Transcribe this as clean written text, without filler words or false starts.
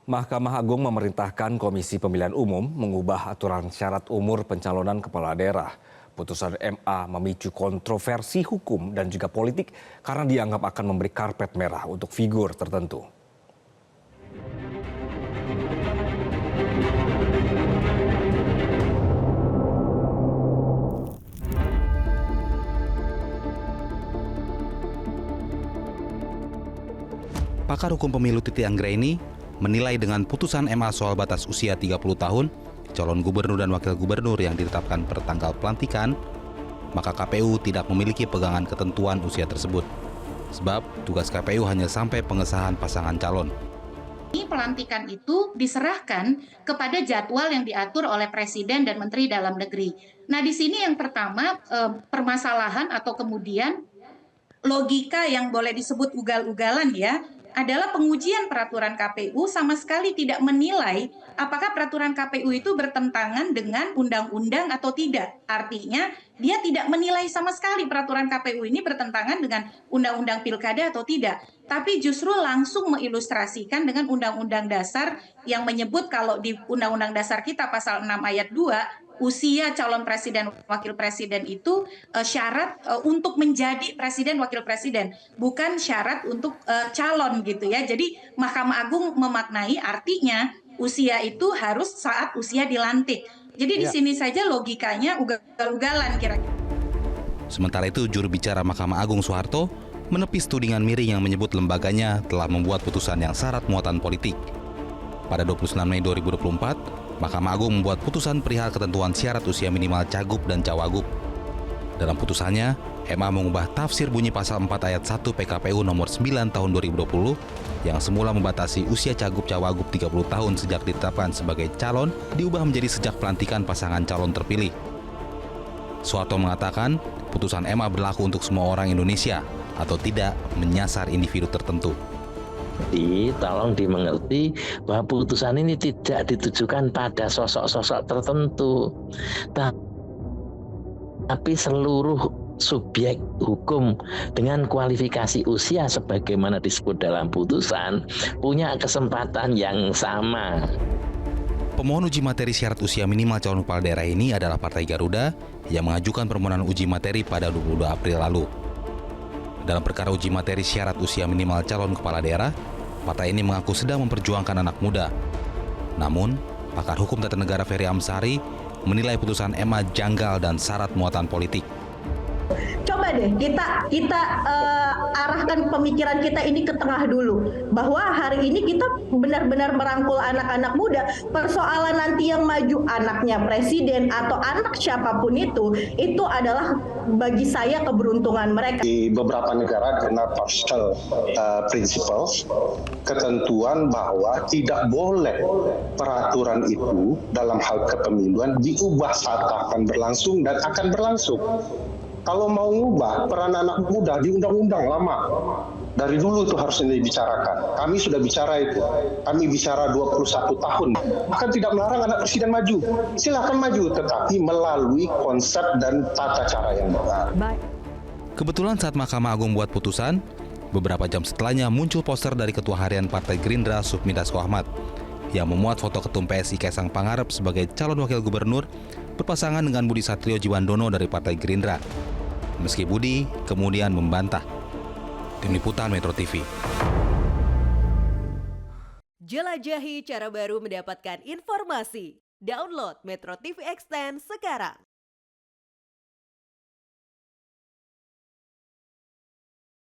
Mahkamah Agung memerintahkan Komisi Pemilihan Umum mengubah aturan syarat umur pencalonan kepala daerah. Putusan MA memicu kontroversi hukum dan juga politik karena dianggap akan memberi karpet merah untuk figur tertentu. Pakar hukum pemilu Titi Anggraini menilai dengan putusan MA soal batas usia 30 tahun, calon gubernur dan wakil gubernur yang ditetapkan per tanggal pelantikan, maka KPU tidak memiliki pegangan ketentuan usia tersebut. Sebab tugas KPU hanya sampai pengesahan pasangan calon. Pelantikan itu diserahkan kepada jadwal yang diatur oleh Presiden dan Menteri Dalam Negeri. Nah, di sini yang pertama permasalahan atau kemudian logika yang boleh disebut ugal-ugalan ya, adalah pengujian peraturan KPU sama sekali tidak menilai apakah peraturan KPU itu bertentangan dengan undang-undang atau tidak. Artinya dia tidak menilai sama sekali peraturan KPU ini bertentangan dengan undang-undang pilkada atau tidak. Tapi justru langsung mengilustrasikan dengan undang-undang dasar yang menyebut kalau di undang-undang dasar kita pasal 6 ayat 2, usia calon presiden wakil presiden itu syarat untuk menjadi presiden wakil presiden, bukan syarat untuk calon gitu ya. Jadi Mahkamah Agung memaknai artinya usia itu harus saat usia dilantik. Jadi di sini saja logikanya ugal-ugalan kira-kira. Sementara itu juru bicara Mahkamah Agung Soeharto menepis tudingan miring yang menyebut lembaganya telah membuat putusan yang syarat muatan politik. Pada 26 Mei 2024, Mahkamah Agung membuat putusan perihal ketentuan syarat usia minimal cagup dan cawagup. Dalam putusannya, MA mengubah tafsir bunyi pasal 4 ayat 1 PKPU nomor 9 tahun 2020 yang semula membatasi usia cagup cawagup 30 tahun sejak ditetapkan sebagai calon diubah menjadi sejak pelantikan pasangan calon terpilih. Soeharto mengatakan, putusan MA berlaku untuk semua orang Indonesia atau tidak menyasar individu tertentu. Tolong dimengerti bahwa putusan ini tidak ditujukan pada sosok-sosok tertentu, tapi seluruh subjek hukum dengan kualifikasi usia sebagaimana disebut dalam putusan punya kesempatan yang sama. Pemohon uji materi syarat usia minimal calon kepala daerah ini adalah Partai Garuda yang mengajukan permohonan uji materi pada 22 April lalu. Dalam perkara uji materi syarat usia minimal calon kepala daerah, partai ini mengaku sedang memperjuangkan anak muda. Namun, pakar hukum tata negara Ferry Amsari menilai putusan MA janggal dan syarat muatan politik. Coba deh kita arahkan pemikiran kita ini ke tengah dulu, bahwa hari ini kita benar-benar merangkul anak-anak muda. Persoalan nanti yang maju anaknya presiden atau anak siapapun itu adalah bagi saya keberuntungan mereka. Di beberapa negara karena partial principle, ketentuan bahwa tidak boleh peraturan itu dalam hal kepemiluan diubah saat akan berlangsung dan akan berlangsung. Kalau mau ngubah peran anak muda di undang-undang lama, dari dulu itu harus dibicarakan. Kami sudah bicara itu. Kami bicara 21 tahun. Bahkan tidak melarang anak presiden maju. Silakan maju, tetapi melalui konsep dan tata cara yang benar. Kebetulan saat Mahkamah Agung buat putusan, beberapa jam setelahnya muncul poster dari Ketua Harian Partai Gerindra Sufmi Dasko Ahmad yang memuat foto Ketum PSI Kaisang Pangarep sebagai calon wakil gubernur berpasangan dengan Budi Satrio Djiwandono dari Partai Gerindra. Meski Budi kemudian membantah. Tim Liputan Metro TV. Jelajahi cara baru mendapatkan informasi. Download Metro TV Extend sekarang.